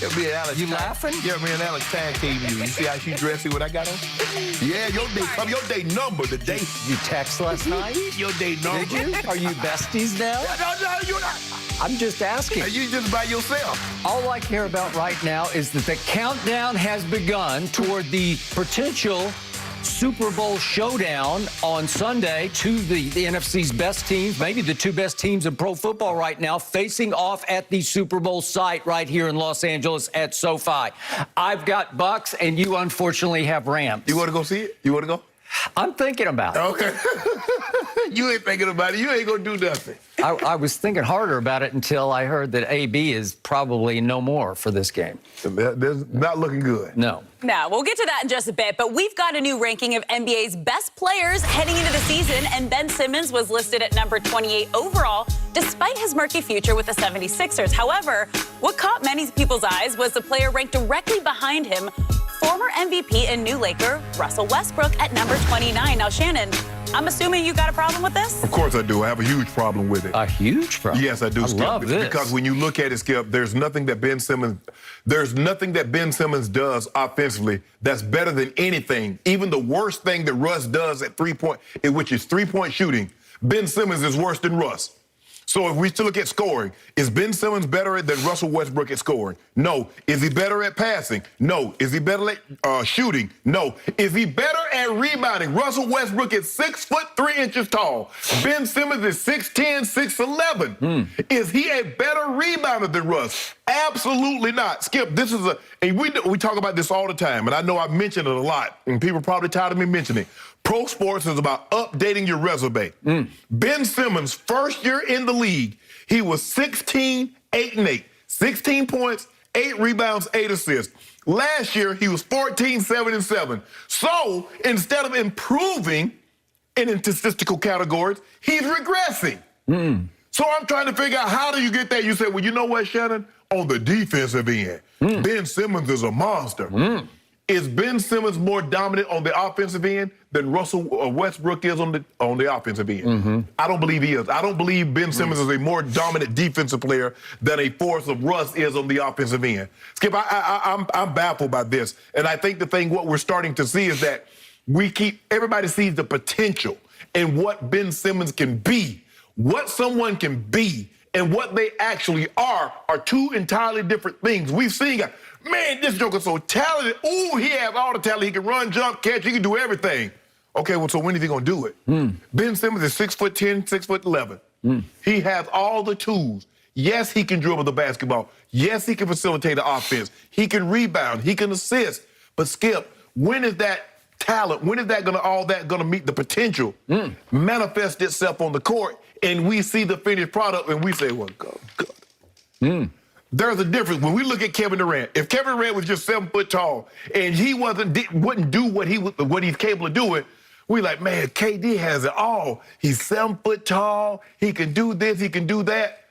Yeah, me and Alex. You laughing? Yeah, me and Alex tag team you. You see how she dressed? See what I got on? Yeah, your day number, the day. You text last night? Your day number. Did you? Are you besties now? No, you're not. I'm just asking. You just by yourself. All I care about right now is that the countdown has begun toward the potential Super Bowl showdown on Sunday. The NFC's best teams, maybe the two best teams in pro football right now, facing off at the Super Bowl site right here in Los Angeles at SoFi. I've got Bucks, and you unfortunately have Rams. You want to go see it? You want to go? I'm thinking about it. Okay. You ain't thinking about it. You ain't going to do nothing. I was thinking harder about it until I heard that AB is probably no more for this game. That's not looking good. No. No, we'll get to that in just a bit, but we've got a new ranking of NBA's best players heading into the season, and Ben Simmons was listed at number 28 overall, despite his murky future with the 76ers. However, what caught many people's eyes was the player ranked directly behind him, former MVP and new Laker Russell Westbrook at number 29. Now, Shannon, I'm assuming you got a problem with this? Of course I do. I have a huge problem with it. A huge problem? Yes, I do, Skip. Love this. Because when you look at it, Skip, there's nothing that Ben Simmons does offensively that's better than anything. Even the worst thing that Russ does at three-point, which is three-point shooting, Ben Simmons is worse than Russ. So if we still look at scoring, is Ben Simmons better than Russell Westbrook at scoring? No. Is he better at passing? No. Is he better at shooting? No. Is he better at rebounding? Russell Westbrook is 6'3" tall. Ben Simmons is 6'10", 6'11". Is he a better rebounder than Russ? Absolutely not. Skip, this is and we talk about this all the time, and I know I've mentioned it a lot, and people are probably tired of me mentioning it. Pro sports is about updating your resume. Ben Simmons, first year in the league, he was 16, 8 and 8. 16 points, 8 rebounds, 8 assists. Last year, he was 14, 7 and 7. So instead of improving in statistical categories, he's regressing. So I'm trying to figure out, how do you get that? You say, well, you know what, Shannon? On the defensive end, Ben Simmons is a monster. Is Ben Simmons more dominant on the offensive end than Russell Westbrook is on the offensive end? I don't believe he is. I don't believe Ben Simmons is a more dominant defensive player than a force of Russ is on the offensive end. Skip, I'm baffled by this. And I think what we're starting to see is that everybody sees the potential in what Ben Simmons can be. What someone can be and what they actually are two entirely different things. We've seen, man, this joker's so talented. Ooh, he has all the talent. He can run, jump, catch. He can do everything. Okay, well, so when is he going to do it? Ben Simmons is 6'10", 6'11". He has all the tools. Yes, he can dribble the basketball. Yes, he can facilitate the offense. He can rebound. He can assist. But, Skip, when is that talent, when is that going to meet the potential, manifest itself on the court, and we see the finished product, and we say, well, God. There's a difference. When we look at Kevin Durant, if Kevin Durant was just 7 foot tall and he wouldn't do what he's capable of doing, we like, man, KD has it all. He's 7 foot tall. He can do this. He can do that.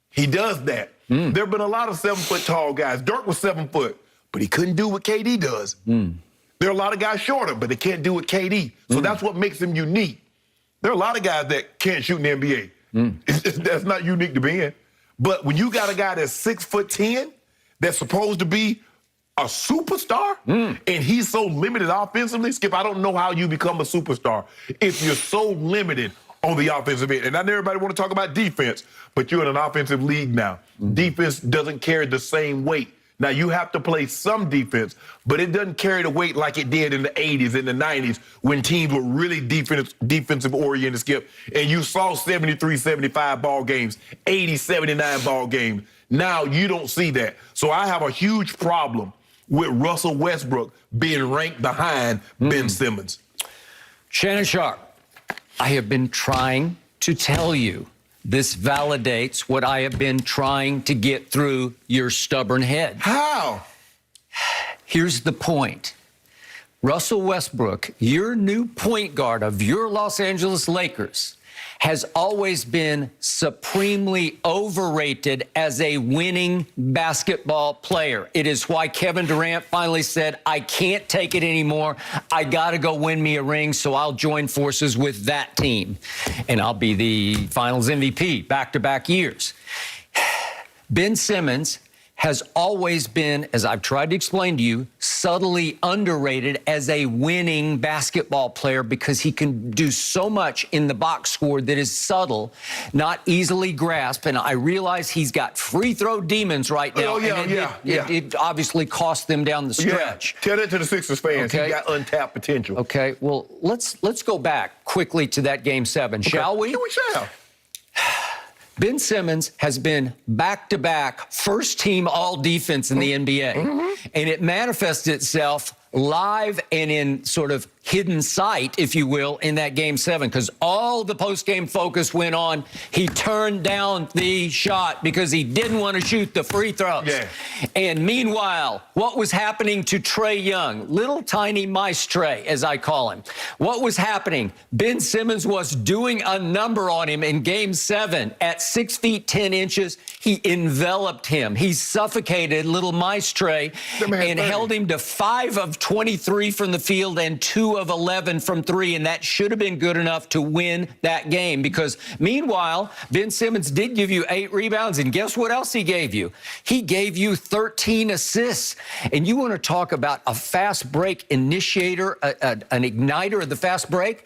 He does that. There have been a lot of 7 foot tall guys. Dirk was 7 foot, but he couldn't do what KD does. There are a lot of guys shorter, but they can't do what KD. So that's what makes him unique. There are a lot of guys that can't shoot in the NBA. That's not unique to Ben. But when you got a guy that's 6'10", that's supposed to be a superstar, and he's so limited offensively, Skip, I don't know how you become a superstar if you're so limited on the offensive end. And not everybody want to talk about defense, but you're in an offensive league now. Defense doesn't carry the same weight. Now, you have to play some defense, but it doesn't carry the weight like it did in the 80s and the 90s when teams were really defensive-oriented, Skip, and you saw 73-75 ball games, 80-79 ball games. Now, you don't see that. So I have a huge problem with Russell Westbrook being ranked behind Ben Simmons. Shannon SHOCKED, I have been trying to tell you. This validates what I have been trying to get through your stubborn head. How? Here's the point. Russell Westbrook, your new point guard of your Los Angeles Lakers, has always been supremely overrated as a winning basketball player. It is why Kevin Durant finally said, I can't take it anymore. I got to go win me a ring, so I'll join forces with that team. And I'll be the Finals MVP back-to-back years. Ben Simmons has always been, as I've tried to explain to you, subtly underrated as a winning basketball player because he can do so much in the box score that is subtle, not easily grasped. And I realize he's got free throw demons right now. Oh, yeah, It obviously cost them down the stretch. Yeah. Tell that to the Sixers fans. Okay. He got untapped potential. Okay, well, let's go back quickly to that Game 7, shall we? Yeah, we shall. Ben Simmons has been back-to-back first-team all-defense in the NBA, and it manifests itself live and in sort of hidden sight, if you will, in that Game 7, because all the post-game focus went on. He turned down the shot because he didn't want to shoot the free throws. Yeah. And meanwhile, what was happening to Trae Young, little tiny mice Trae, as I call him? What was happening? Ben Simmons was doing a number on him in Game 7 at 6 feet 10 inches. He enveloped him. He suffocated little mice Trae and held him to 5 of 23 from the field and 2 of 11 from 3, and that should have been good enough to win that game because meanwhile, Ben Simmons did give you 8 rebounds, and guess what else he gave you? He gave you 13 assists. And you want to talk about a fast break initiator, an igniter of the fast break?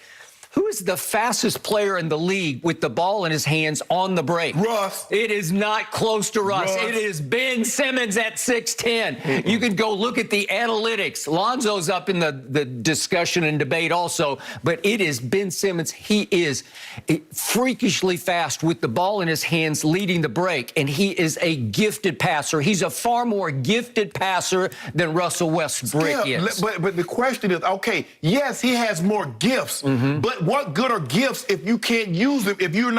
Who is the fastest player in the league with the ball in his hands on the break? Russ. It is not close to Russ. It is Ben Simmons at 6'10". You can go look at the analytics. Lonzo's up in the discussion and debate also, but it is Ben Simmons. He is freakishly fast with the ball in his hands leading the break, and he is a gifted passer. He's a far more gifted passer than Russell Westbrook is. But the question is, okay, yes, he has more gifts, but what good are gifts if you can't use them, if you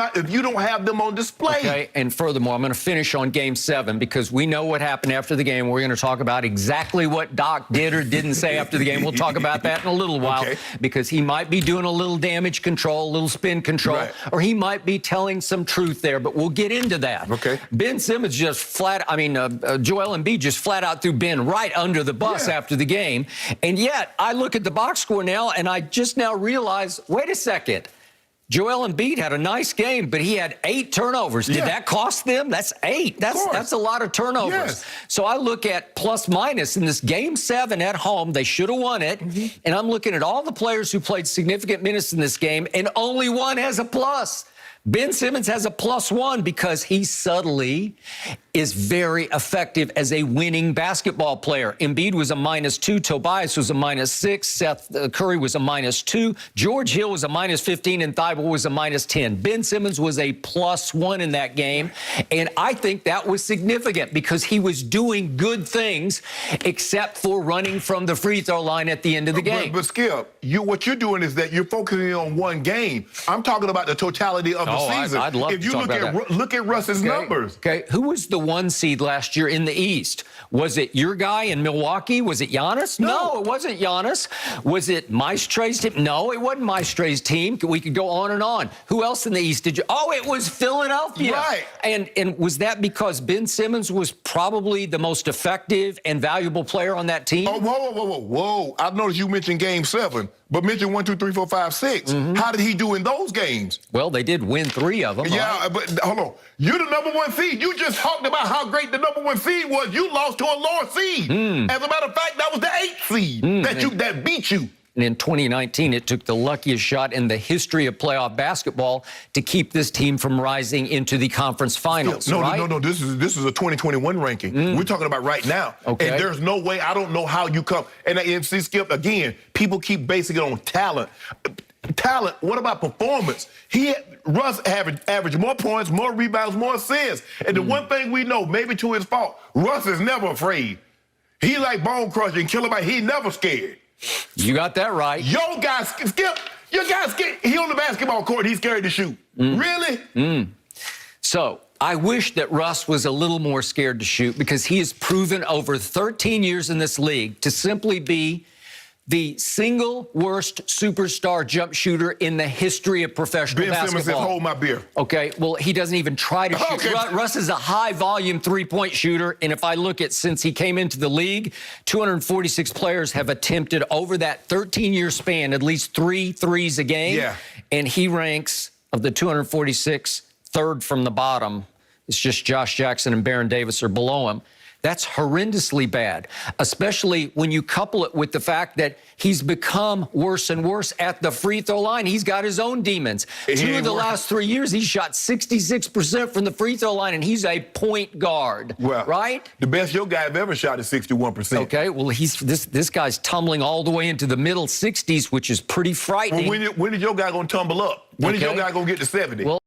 don't have them on display? Okay, and furthermore, I'm going to finish on Game 7 because we know what happened after the game. We're going to talk about exactly what Doc did or didn't say after the game. We'll talk about that in a little while because he might be doing a little damage control, a little spin control, or he might be telling some truth there, but we'll get into that. Okay. Ben Simmons just Joel Embiid just flat out threw Ben right under the bus after the game, and yet I look at the box score now and I just now realize, wait a second. Joel Embiid had a nice game, but he had 8 turnovers. Did that cost them? That's 8. That's a lot of turnovers. Yes. So I look at plus minus in this Game 7 at home. They should have won it. And I'm looking at all the players who played significant minutes in this game, and only one has a plus. Ben Simmons has a +1 because he subtly is very effective as a winning basketball player. Embiid was a -2. Tobias was a -6. Seth Curry was a -2. George Hill was a -15, and Thibault was a -10. Ben Simmons was a +1 in that game, and I think that was significant because he was doing good things except for running from the free throw line at the end of the game. But Skip, what you're doing is that you're focusing on one game. I'm talking about the totality of the season. I'd love to talk about that. Look at Russ's numbers. Okay, who was the 1 seed last year in the East? Was it your guy in Milwaukee? Was it Giannis? No, it wasn't Giannis. Was it Maestre's team? No, it wasn't Maestre's team. We could go on and on. Who else in the East did you? Oh, it was Philadelphia. Right. And was that because Ben Simmons was probably the most effective and valuable player on that team? Oh, whoa. I noticed you mentioned Game 7, but mention 1, 2, 3, 4, 5, 6. How did he do in those games? Well, they did win 3 of them. Yeah, right? but hold on. You're the #1 seed. You just talked about how great the #1 seed was. You lost to a lower seed. As a matter of fact, that was the 8th seed that beat you. And in 2019, it took the luckiest shot in the history of playoff basketball to keep this team from rising into the conference finals. No. This is a 2021 ranking. We're talking about right now. Okay. And there's no way. I don't know how you come. And see, Skip, again, people keep basing it on talent. Talent. What about performance? Russ averaged more points, more rebounds, more assists. And the one thing we know, maybe to his fault, Russ is never afraid. He like bone crushing and kill him. He never scared. You got that right. Your guy, Skip, your guy's scared. He on the basketball court, he's scared to shoot. Really? So I wish that Russ was a little more scared to shoot because he has proven over 13 years in this league to simply be the single worst superstar jump shooter in the history of professional basketball. Ben Simmons says, hold my beer. Okay, well, he doesn't even try to shoot. Okay. Russ is a high-volume three-point shooter, and if I look at since he came into the league, 246 players have attempted over that 13-year span at least 3 threes a game. Yeah. And he ranks, of the 246, third from the bottom. It's just Josh Jackson and Baron Davis are below him. That's horrendously bad, especially when you couple it with the fact that he's become worse and worse at the free throw line. He's got his own demons. Two of the last 3 years, he's shot 66% from the free throw line, and he's a point guard, right? The best your guy have ever shot is 61%. Okay, well, this guy's tumbling all the way into the middle 60s, which is pretty frightening. Well, when is your guy going to tumble up? When is your guy going to get to 70? Well,